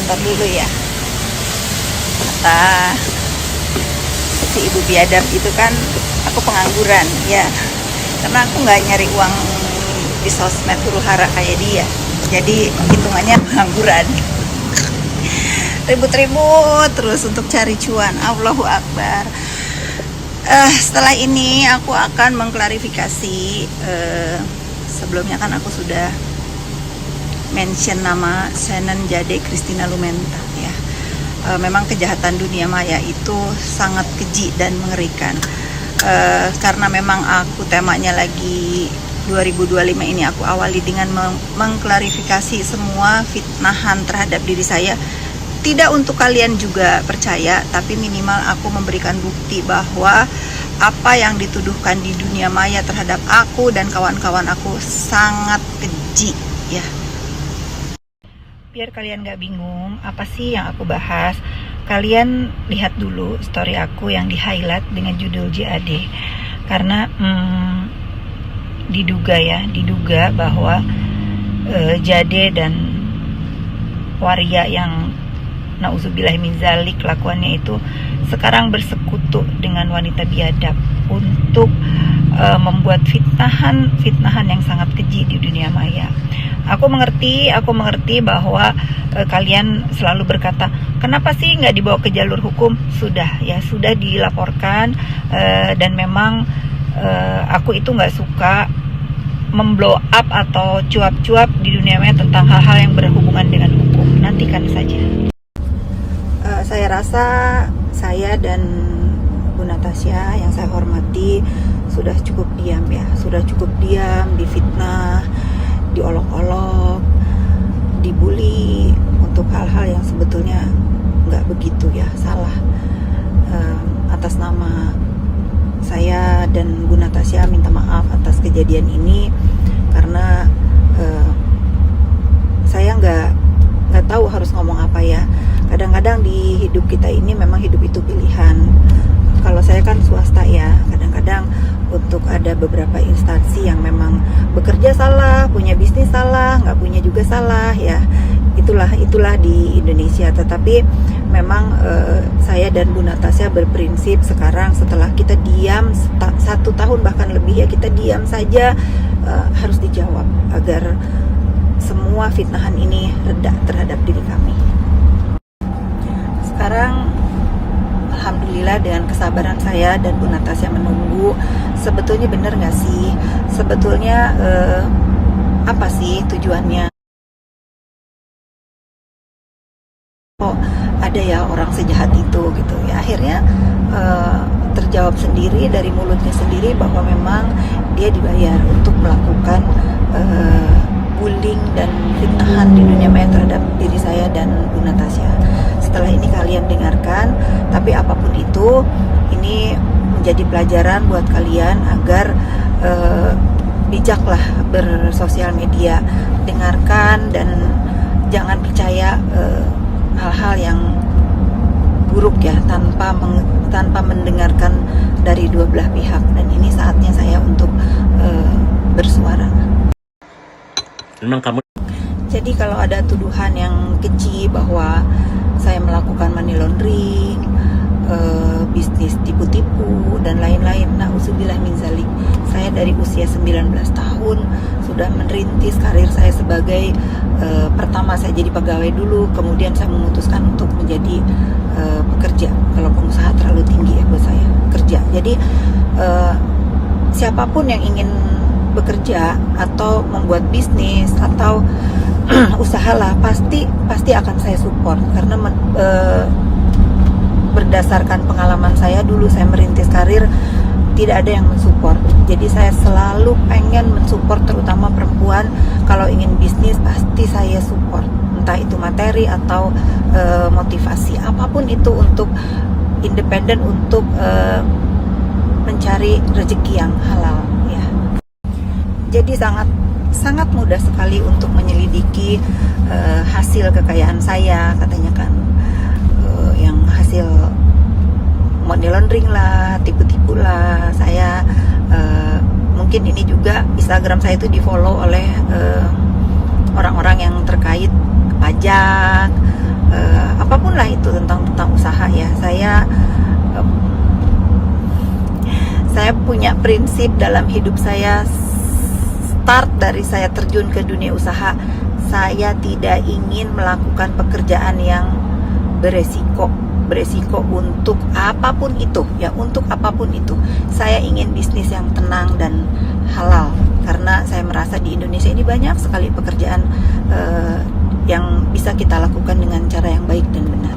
kantor dulu ya. Kata si ibu biadab itu kan aku pengangguran ya, karena aku nggak nyari uang di sosmed huru hara kayak dia, jadi hitungannya pengangguran. Ribut-ribut terus untuk cari cuan. Allahu Akbar. Setelah ini aku akan mengklarifikasi. Sebelumnya kan aku sudah mention nama Shannon Jade Christina Lumenta ya. Memang kejahatan dunia maya itu sangat keji dan mengerikan. Karena memang aku temanya lagi 2025 ini, aku awali dengan mengklarifikasi semua fitnahan terhadap diri saya. Tidak untuk kalian juga percaya, tapi minimal aku memberikan bukti bahwa apa yang dituduhkan di dunia maya terhadap aku dan kawan-kawan aku sangat keji ya. Biar kalian gak bingung apa sih yang aku bahas, kalian lihat dulu story aku yang di highlight dengan judul JAD. Karena diduga bahwa Jade dan waria yang nauzubillah min zalik kelakuannya itu sekarang bersekutu dengan wanita biadab untuk membuat fitnahan yang sangat keji di dunia maya. Aku mengerti bahwa kalian selalu berkata, kenapa sih nggak dibawa ke jalur hukum? Sudah dilaporkan, dan memang aku itu nggak suka memblow up atau cuap-cuap di dunia maya tentang hal-hal yang berhubungan dengan hukum. Nantikan saja. Saya rasa saya dan Bu Natasha yang saya hormati sudah cukup diam ya, sudah cukup diam di fitnah, diolok-olok, dibully untuk hal-hal yang sebetulnya nggak begitu ya, salah. Atas nama saya dan Bu Natasha minta maaf atas kejadian ini, karena saya nggak tahu harus ngomong apa ya. Kadang-kadang di hidup kita ini memang hidup itu pilihan. Kalau saya kan swasta ya, kadang-kadang untuk ada beberapa instansi yang memang bekerja salah, punya bisnis salah, nggak punya juga salah ya. Itulah di Indonesia. Tetapi memang saya dan Bu Natasha berprinsip sekarang setelah kita diam 1 tahun bahkan lebih ya, kita diam saja, harus dijawab agar semua fitnahan ini reda terhadap diri kami. Sekarang alhamdulillah dengan kesabaran saya dan Bu Natasha menunggu, sebetulnya benar nggak sih? Sebetulnya apa sih tujuannya? Kok ada ya orang sejahat itu gitu ya? Akhirnya terjawab sendiri dari mulutnya sendiri bahwa memang dia dibayar untuk melakukan bullying dan fitnahan di dunia maya terhadap diri saya dan Bu Natasha. Setelah ini kalian dengarkan, tapi apapun itu, ini menjadi pelajaran buat kalian agar bijaklah bersosial media. Dengarkan dan jangan percaya hal-hal yang buruk ya, tanpa mendengarkan dari dua belah pihak. Dan ini saatnya saya untuk bersuara. Memang kamu. Jadi kalau ada tuduhan yang keji bahwa saya melakukan money laundering, bisnis tipu-tipu dan lain-lain, na'udzubillah min zalik. Saya dari usia 19 tahun sudah merintis karir saya sebagai pertama saya jadi pegawai dulu, kemudian saya memutuskan untuk menjadi pekerja. Kalau pengusaha terlalu tinggi ya buat saya, kerja. Jadi siapapun yang ingin bekerja atau membuat bisnis atau usahalah, pasti akan saya support, karena berdasarkan pengalaman saya dulu saya merintis karir, tidak ada yang mensupport. Jadi saya selalu pengen mensupport terutama perempuan. Kalau ingin bisnis pasti saya support, entah itu materi atau motivasi, apapun itu untuk independen, untuk mencari rezeki yang halal ya. Jadi sangat mudah sekali untuk menyelidiki hasil kekayaan saya, katanya kan yang hasil money laundering lah, tipu-tipu lah. Saya mungkin ini juga Instagram saya itu di follow oleh orang-orang yang terkait pajak, apapun lah itu tentang usaha ya. Saya punya prinsip dalam hidup saya. Start dari saya terjun ke dunia usaha, saya tidak ingin melakukan pekerjaan yang beresiko untuk apapun itu ya, untuk apapun itu. Saya ingin bisnis yang tenang dan halal, karena saya merasa di Indonesia ini banyak sekali pekerjaan yang bisa kita lakukan dengan cara yang baik dan benar.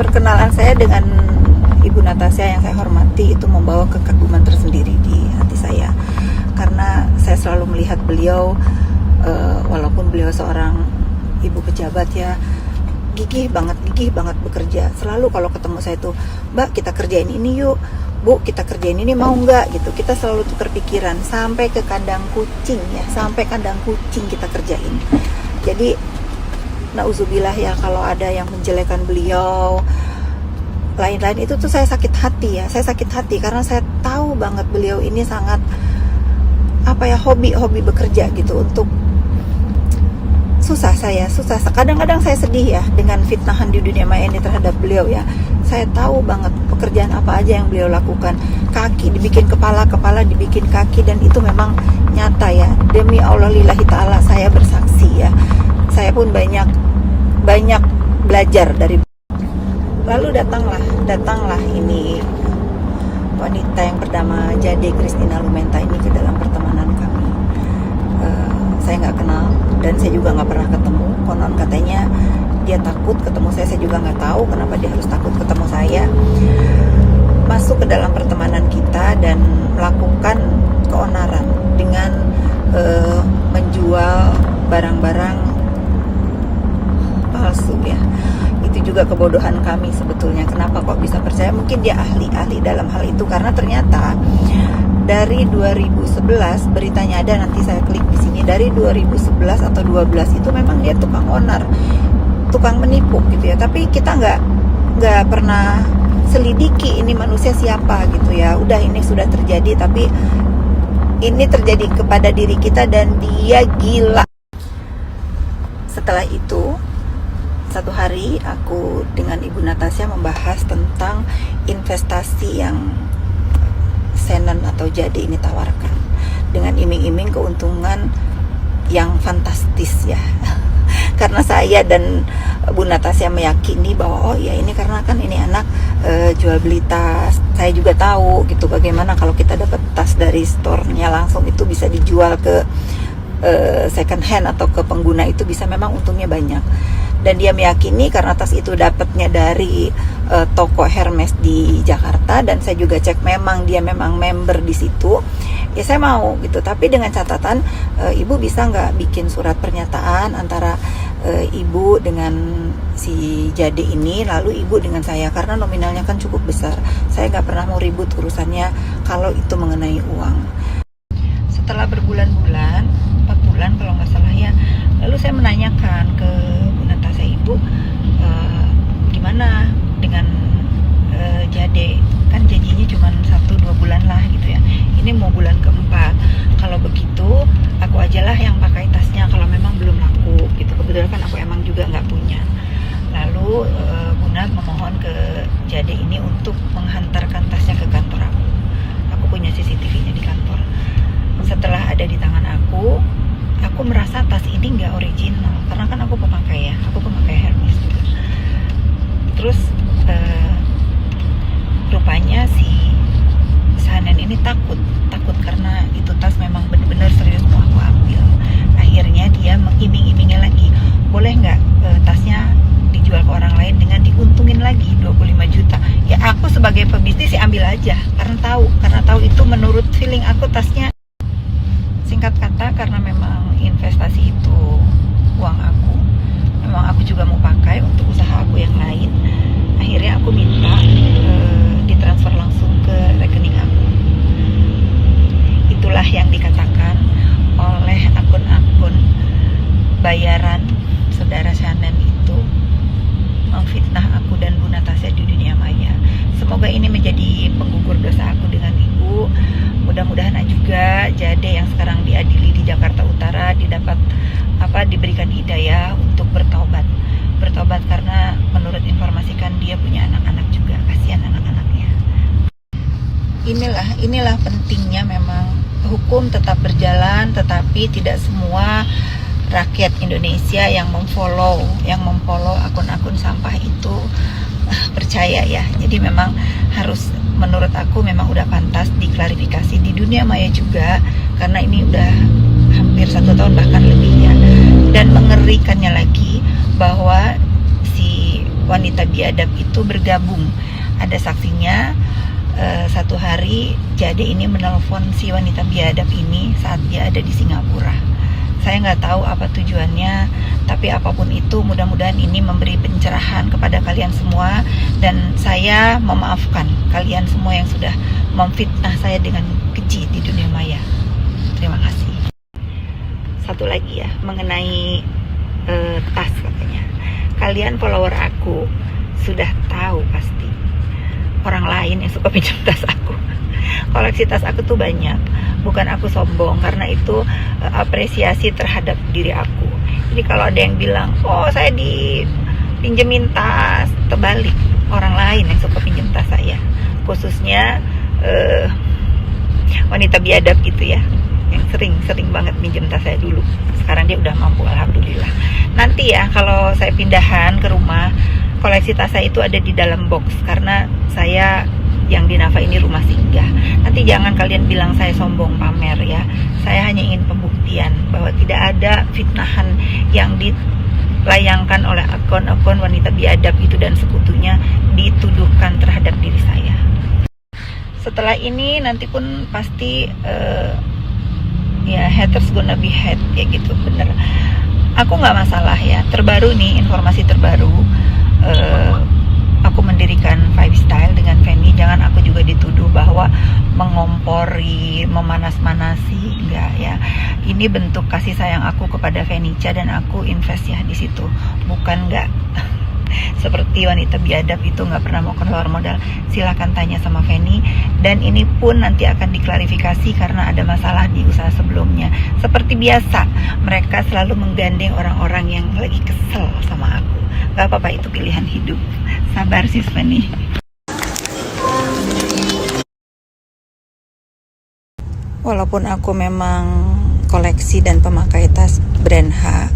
Perkenalan saya dengan Ibu Natasha yang saya hormati itu membawa kekaguman tersendiri di hati saya, karena saya selalu melihat beliau, walaupun beliau seorang ibu pejabat ya, gigih banget bekerja. Selalu kalau ketemu saya tuh, Mbak kita kerjain ini yuk, Bu kita kerjain ini mau nggak gitu. Kita selalu tukar pikiran sampai ke kandang kucing ya, sampai kandang kucing kita kerjain. Jadi nauzubillah ya kalau ada yang menjelekan beliau, lain-lain itu tuh saya sakit hati ya. Saya sakit hati karena saya tahu banget beliau ini sangat hobi bekerja gitu. Untuk susah. Kadang-kadang saya sedih ya dengan fitnahan di dunia maya ini terhadap beliau ya. Saya tahu banget pekerjaan apa aja yang beliau lakukan. Kaki dibikin kepala dibikin kaki, dan itu memang nyata ya. Demi Allah lillahi ta'ala saya bersaksi ya. Saya pun banyak belajar dari. Lalu datanglah ini wanita yang bernama Jade Christina Lumenta ini ke dalam pertemanan kami. Saya nggak kenal dan saya juga nggak pernah ketemu. Konon katanya dia takut ketemu saya juga nggak tahu kenapa dia harus takut ketemu saya. Masuk ke dalam pertemanan kita dan melakukan keonaran dengan menjual barang-barang palsu ya. Itu juga kebodohan kami sebetulnya. Kenapa kok bisa percaya? Mungkin dia ahli dalam hal itu, karena ternyata dari 2011 beritanya ada, nanti saya klik di sini. Dari 2011 atau 12 itu memang dia tukang onar, tukang menipu gitu ya. Tapi kita nggak pernah selidiki ini manusia siapa gitu ya. Udah ini sudah terjadi, tapi ini terjadi kepada diri kita dan dia gila. Setelah itu satu hari aku dengan Ibu Natasha membahas tentang investasi yang Shannon atau Jade ini tawarkan, dengan iming-iming keuntungan yang fantastis ya. Karena saya dan Bu Natasha meyakini bahwa oh ya ini karena kan ini anak jual beli tas. Saya juga tahu gitu bagaimana kalau kita dapat tas dari store-nya langsung itu bisa dijual ke second hand atau ke pengguna, itu bisa memang untungnya banyak. Dan dia meyakini karena tas itu dapatnya dari toko Hermes di Jakarta, dan saya juga cek memang dia memang member di situ. Ya saya mau gitu, tapi dengan catatan ibu bisa nggak bikin surat pernyataan antara ibu dengan si Jade ini, lalu ibu dengan saya, karena nominalnya kan cukup besar. Saya nggak pernah mau ribut urusannya kalau itu mengenai uang. Setelah berbulan-bulan, 4 bulan kalau nggak salah ya, lalu saya menanyakan ke Bu Natasha, ibu gimana dengan Jade, kan janjinya cuma 1-2 bulan lah gitu ya, ini mau bulan keempat. Kalau begitu aku ajalah yang pakai tasnya kalau memang belum laku gitu. Kebetulan kan aku emang juga nggak punya. Lalu Bu Nat memohon ke Jade ini untuk menghantarkan tasnya ke kantor aku. Aku punya CCTV-nya di kantor. Setelah ada di tangan aku merasa tas ini nggak original, karena kan aku pemakai Hermes juga. Terus rupanya si Shannon ini takut karena itu tas memang benar-benar serius mau aku ambil. Akhirnya dia mengiming-imingnya lagi, boleh nggak tasnya dijual ke orang lain dengan diuntungin lagi 25 juta. Ya aku sebagai pebisnis ya ambil aja, karena tahu itu menurut feeling aku tasnya. Singkat kata, karena memang investasi itu uang aku, memang aku juga mau pakai untuk usaha aku yang lain, akhirnya aku minta ditransfer langsung ke rekening aku. Itulah yang dikatakan oleh akun-akun bayaran saudara Shannon itu memfitnah aku dan Bu Natasha di dunia maya. Semoga ini menjadi penggugur dosa aku dengan ibu. Mudah-mudahan juga Jade yang sekarang diadili di Jakarta Utara diberikan hidayah untuk bertobat bertobat karena menurut informasi kan dia punya anak-anak juga, kasihan anak-anaknya. Inilah pentingnya memang hukum tetap berjalan, tetapi tidak semua rakyat Indonesia yang memfollow akun-akun sampah itu percaya ya. Jadi memang harus, menurut aku memang udah pantas diklarifikasi di dunia maya juga, karena ini udah hampir 1 tahun bahkan lebih ya. Dan mengerikannya lagi bahwa si wanita biadab itu bergabung. Ada saksinya. Satu hari Jade ini menelpon si wanita biadab ini saat dia ada di Singapura. Saya nggak tahu apa tujuannya, tapi apapun itu mudah-mudahan ini memberi pencerahan kepada kalian semua, dan saya memaafkan kalian semua yang sudah memfitnah saya dengan keji di dunia maya. Terima kasih. Satu lagi ya, mengenai tas katanya. Kalian follower aku sudah tahu pasti orang lain yang suka pinjam tas aku. Koleksi tas aku tuh banyak. Bukan aku sombong, karena itu apresiasi terhadap diri aku. Jadi kalau ada yang bilang, oh saya dipinjemin tas, terbalik, orang lain yang suka pinjam tas saya. Khususnya wanita biadab gitu ya, yang sering banget pinjam tas saya dulu. Sekarang dia udah mampu, alhamdulillah. Nanti ya kalau saya pindahan ke rumah, koleksi tas saya itu ada di dalam box, karena saya yang di Nafa ini rumah singgah. Nanti jangan kalian bilang saya sombong pamer ya. Saya hanya ingin pembuktian bahwa tidak ada fitnahan yang dilayangkan oleh akun-akun wanita biadab itu dan sekutunya dituduhkan terhadap diri saya. Setelah ini nanti pun pasti ya haters gonna be hate ya gitu, bener. Aku nggak masalah ya. Terbaru nih, informasi terbaru. Aku mendirikan Five Style dengan Fanny. Jangan aku juga dituduh bahwa mengompori, memanas-manasi, enggak ya. Ini bentuk kasih sayang aku kepada Fanny-Cha, dan aku invest ya di situ. Bukan enggak seperti wanita biadab itu nggak pernah mau keluar modal. Silahkan tanya sama Fanny. Dan ini pun nanti akan diklarifikasi karena ada masalah di usaha sebelumnya. Seperti biasa, mereka selalu menggandeng orang-orang yang lagi kesel sama aku. Gak apa-apa, itu pilihan hidup. Sabar sis Fanny. Walaupun aku memang koleksi dan pemakai tas brand H,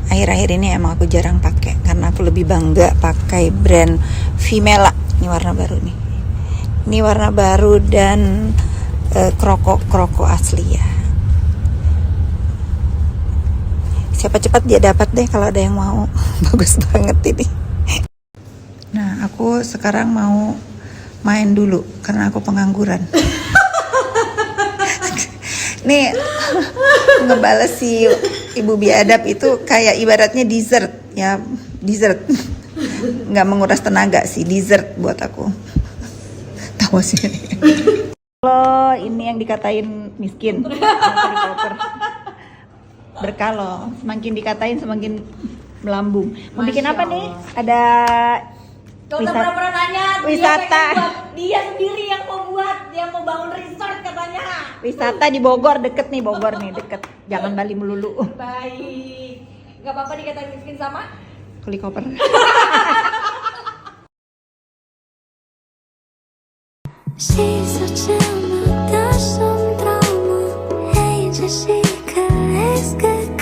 akhir-akhir ini emang aku jarang pakai karena aku lebih bangga pakai brand Vimela. Ini warna baru nih. Ini warna baru dan kroko asli ya. Siapa cepat dia dapat deh kalau ada yang mau. Bagus banget ini. Nah, aku sekarang mau main dulu karena aku pengangguran. Nih, ngebales si ibu biadab itu kayak ibaratnya dessert ya, dessert. Nggak menguras tenaga sih, dessert buat aku. Tahu sih. Kalau ini yang dikatain miskin, berkah loh, semakin dikatain semakin melambung. Mau bikin apa nih? Ada pernah nanya, wisata. Dia sendiri yang mau buat, dia mau bangun resort katanya. Wisata di Bogor, deket nih Bogor nih, deket. Jangan Bali melulu. Baik, nggak apa-apa dikatain miskin sama Kuli koper. She's a gem, that's some drama. Hey, just she can ask good.